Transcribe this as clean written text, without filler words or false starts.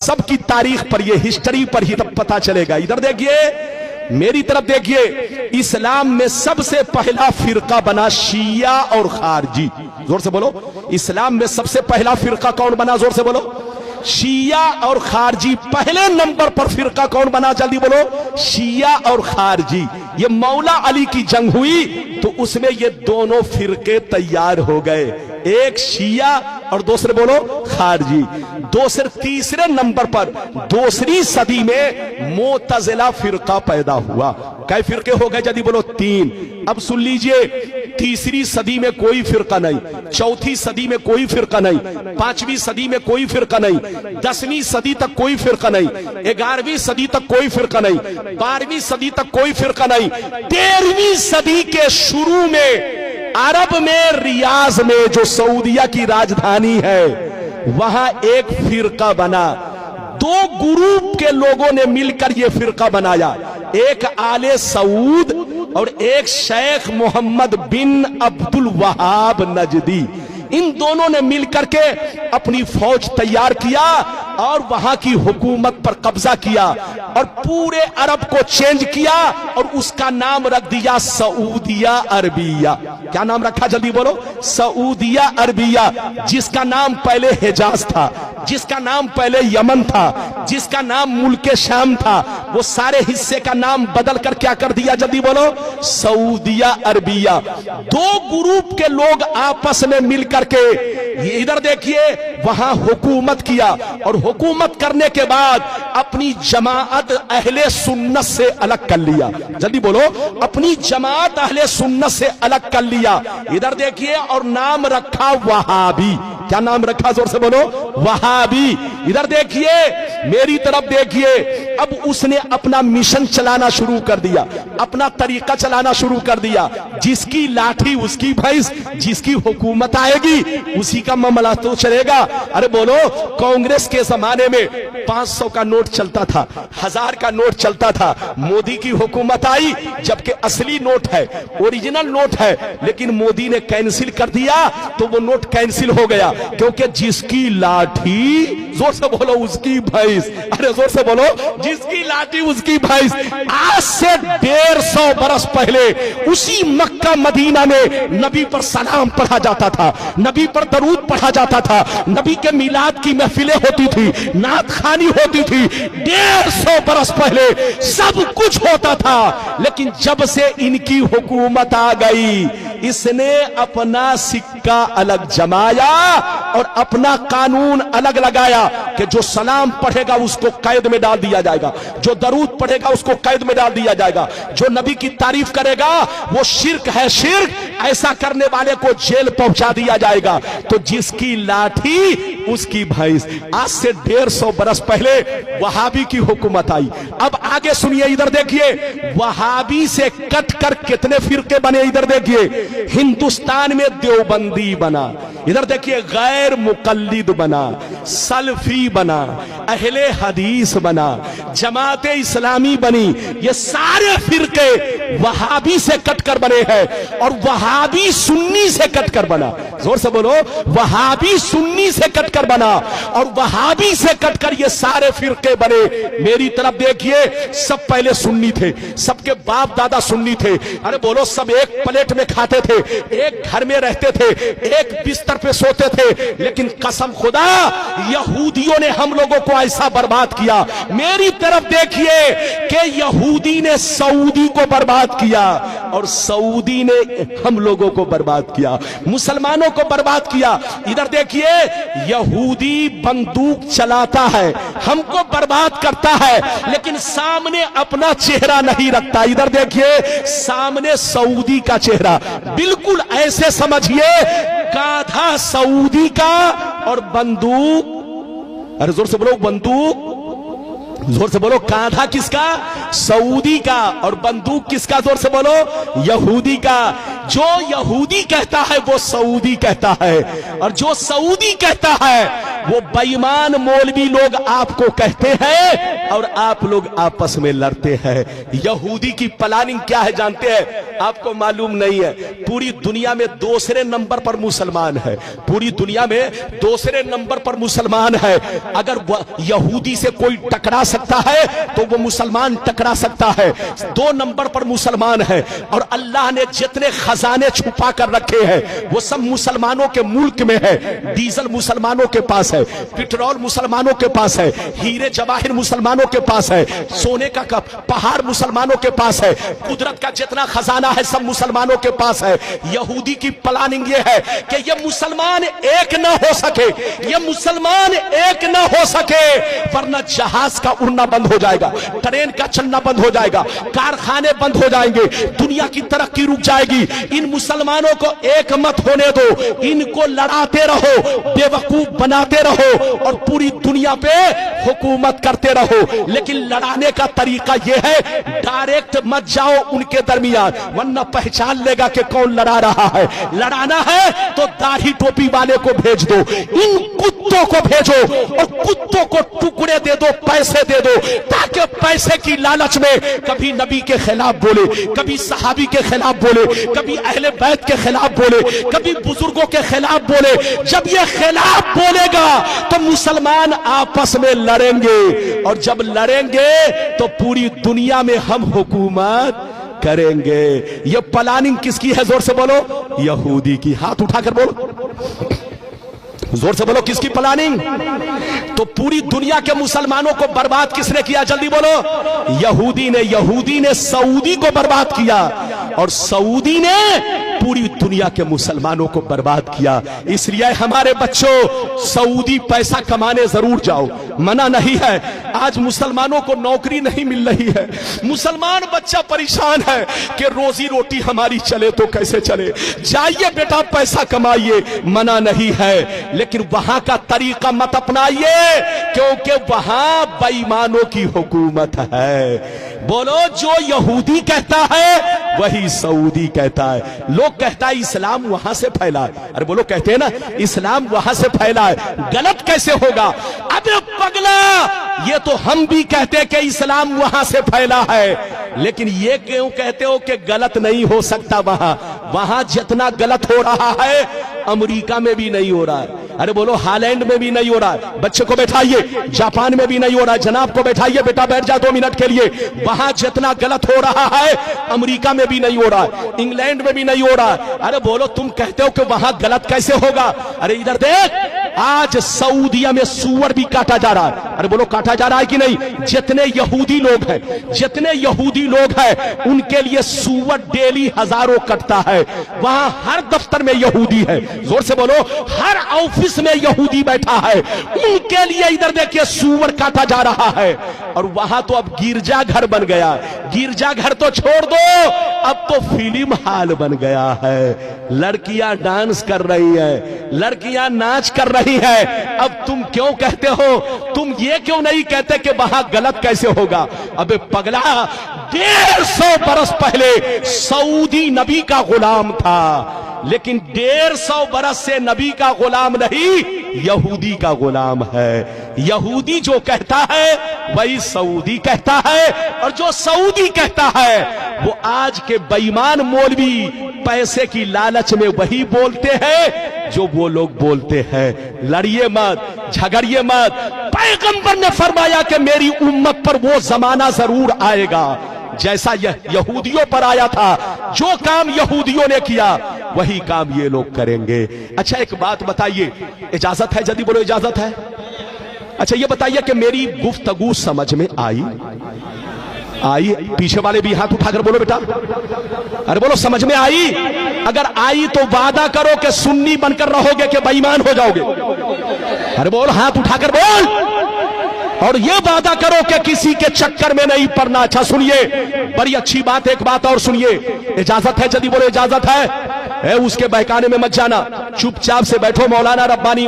सब की तारीख पर, ये हिस्ट्री पर ही तब पता चलेगा। इधर देखिए, मेरी तरफ देखिए, इस्लाम में सबसे पहला फिरका बना शिया और खारजी। जोर से बोलो, इस्लाम में सबसे पहला फिरका कौन बना? जोर से बोलो, शिया और खारजी। पहले नंबर पर फिरका कौन बना? जल्दी बोलो, शिया और खारजी। ये मौला अली की जंग हुई तो उसमें ये दोनों फिरके तैयार हो गए, एक शिया और दूसरे बोलो खारजी। तीसरे नंबर पर दूसरी सदी में मोतजिला फिरका पैदा हुआ। कई फिरके हो गए? जल्दी बोलो, 3। अब सुन लीजिए, तीसरी सदी में कोई फिरका नहीं, चौथी सदी में कोई फिरका नहीं, 5वीं सदी में कोई फिरका नहीं, 10वीं सदी तक कोई फिरका नहीं, 11वीं सदी तक कोई फिरका नहीं, 12वीं सदी तक कोई फिरका नहीं। 13वीं सदी के शुरू में अरब में रियाज में, जो सऊदिया की राजधानी है, वहां एक फिरका बना। 2 ग्रुप के लोगों ने मिलकर यह फिरका बनाया, एक आले सऊद और एक शेख मोहम्मद बिन अब्दुल वहाब नजदी। इन दोनों ने मिलकर के अपनी फौज तैयार किया और वहां की हुकूमत पर कब्जा किया और पूरे अरब को चेंज किया और उसका नाम रख दिया सऊदिया अरबिया। क्या नाम रखा? जल्दी बोलो, सऊदिया अरबिया। जिसका नाम पहले हिजाज था, जिसका नाम पहले यमन था, जिसका नाम मुल्के शाम था, वो सारे हिस्से का नाम बदल कर क्या कर दिया? जल्दी बोलो, सऊदिया अरबिया। 2 ग्रुप के लोग आपस में मिलकर के, इधर देखिए, वहां हुकूमत किया और हुकूमत करने के बाद अपनी जमात अहले सुन्नत से अलग कर लिया। जल्दी बोलो, अपनी जमात अहले सुन्नत से अलग कर लिया। इधर देखिए, और नाम रखा वहाबी। क्या नाम रखा? जोर से बोलो, वहाबी। इधर देखिए, मेरी तरफ देखिए, अब उसने अपना मिशन चलाना शुरू कर दिया, अपना तरीका चलाना शुरू कर दिया। जिसकी लाठी उसकी भैंस, जिसकी हुकूमत आएगी उसी का मामला तो चलेगा। अरे बोलो, कांग्रेस के जमाने में 500 का नोट चलता था, 1000 का नोट चलता था। मोदी की हुकूमत आई, जबकि असली नोट है, ओरिजिनल नोट है, लेकिन मोदी ने कैंसिल कर दिया तो वो नोट कैंसिल हो गया, क्योंकि जिसकी लाठी, जोर से बोलो, उसकी भैंस। अरे जोर से बोलो, जिसकी लाठी उसकी भैंस। आज से 150 बरस पहले उसी मक्का मदीना में नबी पर सलाम पढ़ा जाता था, नबी पर दरूद पढ़ा जाता था, नबी के मिलाद की महफिलें होती थी, नात खानी होती थी। 150 बरस पहले सब कुछ होता था, लेकिन जब से इनकी हुकूमत आ गई, इसने अपना सिक्का अलग जमाया और अपना कानून अलग लगाया कि जो सलाम पढ़ेगा उसको कैद में डाल दिया जाएगा, जो दरूद पढ़ेगा उसको कैद में डाल दिया जाएगा, जो नबी की तारीफ करेगा वो शिर्क है, शिर्क, ऐसा करने वाले को जेल पहुंचा दिया जाएगा। तो जिसकी लाठी उसकी भैंस। आज से 150 बरस पहले वहाबी की हुकूमत आई। अब आगे सुनिए, इधर देखिए, वहाबी से कट कर कितने फिरके बने? इधर देखिए, हिंदुस्तान में देवबंदी बना, इधर देखिए गैर मुकल्लिद बना, सल्फी बना, अहले हदीस बना, जमाते इस्लामी बनी। ये सारे फिरके वहाबी से कटकर बने हैं और वहाबी सुन्नी से कटकर बना। जोर से बोलो, वहाबी सुन्नी से कटकर बना और वहाबी से कटकर ये सारे फिरके बने। मेरी तरफ देखिए, सब पहले सुन्नी थे, सबके बाप दादा सुन्नी थे। अरे बोलो, सब एक प्लेट में खाते थे, एक घर में रहते थे, एक बिस्तर पे सोते थे, लेकिन कसम खुदा, यहूदियों ने हम लोगों को ऐसा बर्बाद किया। मेरी तरफ देखिए कि यहूदी ने सऊदी को बर्बाद किया और सऊदी ने हम लोगों को बर्बाद किया, मुसलमानों को बर्बाद किया। इधर देखिए, यहूदी बंदूक चलाता है, हमको बर्बाद करता है, लेकिन सामने अपना चेहरा नहीं रखता। इधर देखिए, सामने सऊदी का चेहरा, बिल्कुल ऐसे समझिए, गाधा सऊदी का और बंदूक, अरे जोर से बोलो, बंदूक, जोर से बोलो, कांधा किसका? सऊदी का, और बंदूक किसका? जोर से बोलो, यहूदी का। जो यहूदी कहता है वो सऊदी कहता है, और जो सऊदी कहता है वो बेईमान मौलवी लोग आपको कहते हैं और आप लोग आपस में लड़ते हैं। यहूदी की प्लानिंग क्या है जानते हैं? आपको मालूम नहीं है, पूरी दुनिया में दूसरे नंबर पर मुसलमान है, पूरी दुनिया में दूसरे नंबर पर मुसलमान है। अगर यहूदी से कोई टकरा सकता है तो वो मुसलमान टकरा सकता है। 2 नंबर पर मुसलमान है और अल्लाह ने जितने खजाने छुपा कर रखे हैं वो सब मुसलमानों के मुल्क में है। डीजल मुसलमानों के पास है, पेट्रोल मुसलमानों के पास है, हीरे जवाहिर मुसलमानों के पास है, सोने का पहाड़ मुसलमानों के पास है, कुदरत का जितना खजाना है सब मुसलमानों के पास है। यहूदी की प्लानिंग ये है कि ये मुसलमान एक ना हो सके, ये मुसलमान एक ना हो सके, वरना जहाज का उड़ना बंद हो जाएगा, ट्रेन का चलना बंद हो जाएगा, कारखाने बंद हो जाएंगे, दुनिया की तरक्की रुक जाएगी। इन मुसलमानों को एक मत होने दो, इनको लड़ाते रहो, बेवकूफ बनाते रहो और पूरी दुनिया पे हुकूमत करते रहो। लेकिन लड़ाने का तरीका यह है, डायरेक्ट मत जाओ उनके दरमियान, वरना पहचान लेगा कि कौन लड़ा रहा है। लड़ाना है तो दाढ़ी टोपी वाले को भेज दो, इन कुत्तों को भेजो और कुत्तों को टुकड़े दे दो, पैसे दे दो, ताकि पैसे की लालच में कभी नबी के खिलाफ बोले, कभी सहाबी के खिलाफ बोले, कभी अहले बैत के खिलाफ बोले, कभी बुजुर्गों के खिलाफ बोले। जब ये खिलाफ बोलेगा तो मुसलमान आपस में लड़ेंगे और जब लड़ेंगे तो पूरी दुनिया में हम हुकूमत करेंगे। ये प्लानिंग किसकी है? जोर से बोलो। यहूदी की। हाथ उठाकर बोलो, जोर से बोलो, किसकी प्लानिंग? तो पूरी दुनिया के मुसलमानों को बर्बाद किसने किया? जल्दी बोलो। यहूदी ने। यहूदी ने सऊदी को बर्बाद किया और सऊदी ने पूरी दुनिया के मुसलमानों को बर्बाद किया। इसलिए हमारे बच्चों, सऊदी पैसा कमाने जरूर जाओ, मना नहीं है। आज मुसलमानों को नौकरी नहीं मिल रही है, मुसलमान बच्चा परेशान है कि रोजी रोटी हमारी चले तो कैसे चले। जाइए बेटा पैसा कमाइए, मना नहीं है, लेकिन वहां का तरीका मत अपनाइए क्योंकि वहां बेईमानों की हुकूमत है। बोलो, जो यहूदी कहता है वही सऊदी कहता है। लोग कहता है इस्लाम वहां से फैला है। अरे बोलो, कहते हैं ना इस्लाम वहां से फैला है, गलत कैसे होगा? अबे पगला, ये तो हम भी कहते हैं कि इस्लाम वहां से फैला है, लेकिन ये क्यों कहते हो कि गलत नहीं हो सकता? वहां जितना गलत हो रहा है अमेरिका में भी नहीं हो रहा है। अरे बोलो, हालैंड में भी नहीं हो रहा है। बच्चे को बैठाइए, जापान में भी नहीं हो रहा है। जनाब को बैठाइए, बेटा बैठ जा 2 मिनट के लिए। वहां जितना गलत हो रहा है अमेरिका में भी नहीं हो रहा है, इंग्लैंड में भी नहीं हो रहा है। अरे बोलो, तुम कहते हो कि वहां गलत कैसे होगा? अरे इधर देख, आज सऊदिया में सूअर भी काटा जा रहा है। अरे बोलो, काटा जा रहा है कि नहीं? जितने यहूदी लोग हैं, जितने यहूदी लोग हैं, उनके लिए सूअर डेली हजारों कटता है। वहां हर दफ्तर में यहूदी है, जोर से बोलो, हर ऑफिस में यहूदी बैठा है, उनके लिए इधर देखिए सूअर काटा जा रहा है। और वहां तो अब गिरजा घर बन गया। गिरजा घर तो छोड़ दो, अब तो फिल्म हाल बन गया है। लड़कियां डांस कर रही है, लड़कियां नाच कर रही है। अब तुम क्यों कहते हो? तुम ये क्यों नहीं कहते कि वहां गलत कैसे होगा? अबे पगला, 150 बरस पहले सऊदी नबी का गुलाम था, लेकिन 150 बरस से नबी का गुलाम नहीं, यहूदी का गुलाम है। यहूदी जो कहता है वही सऊदी कहता है, और जो सऊदी कहता है वो आज के बेईमान मौलवी पैसे की लालच में वही बोलते हैं जो वो लोग बोलते हैं। लड़िए मत, झगड़िए मत। पैगंबर ने फरमाया कि मेरी उम्मत पर वो जमाना जरूर आएगा जैसा यहूदियों पर आया था। जो काम यहूदियों ने किया वही काम ये लोग करेंगे। अच्छा, एक बात बताइए, इजाजत है? जल्दी बोलो, इजाजत है? अच्छा, ये बताइए कि मेरी गुफ्तगू समझ में आई? पीछे वाले भी हाथ उठाकर बोलो बेटा। अरे बोलो, समझ में आई? अगर आई तो वादा करो कि सुन्नी बनकर रहोगे कि बेईमान हो जाओगे? अरे बोल, हाथ उठाकर बोल। और ये वादा करो कि किसी के चक्कर में नहीं पड़ना। अच्छा सुनिए, बड़ी अच्छी बात, एक बात और सुनिए। इजाजत है? जल्दी बोलो, इजाजत है? उसके बहकाने में मत जाना, चुपचाप से बैठो। मौलाना रब्बानी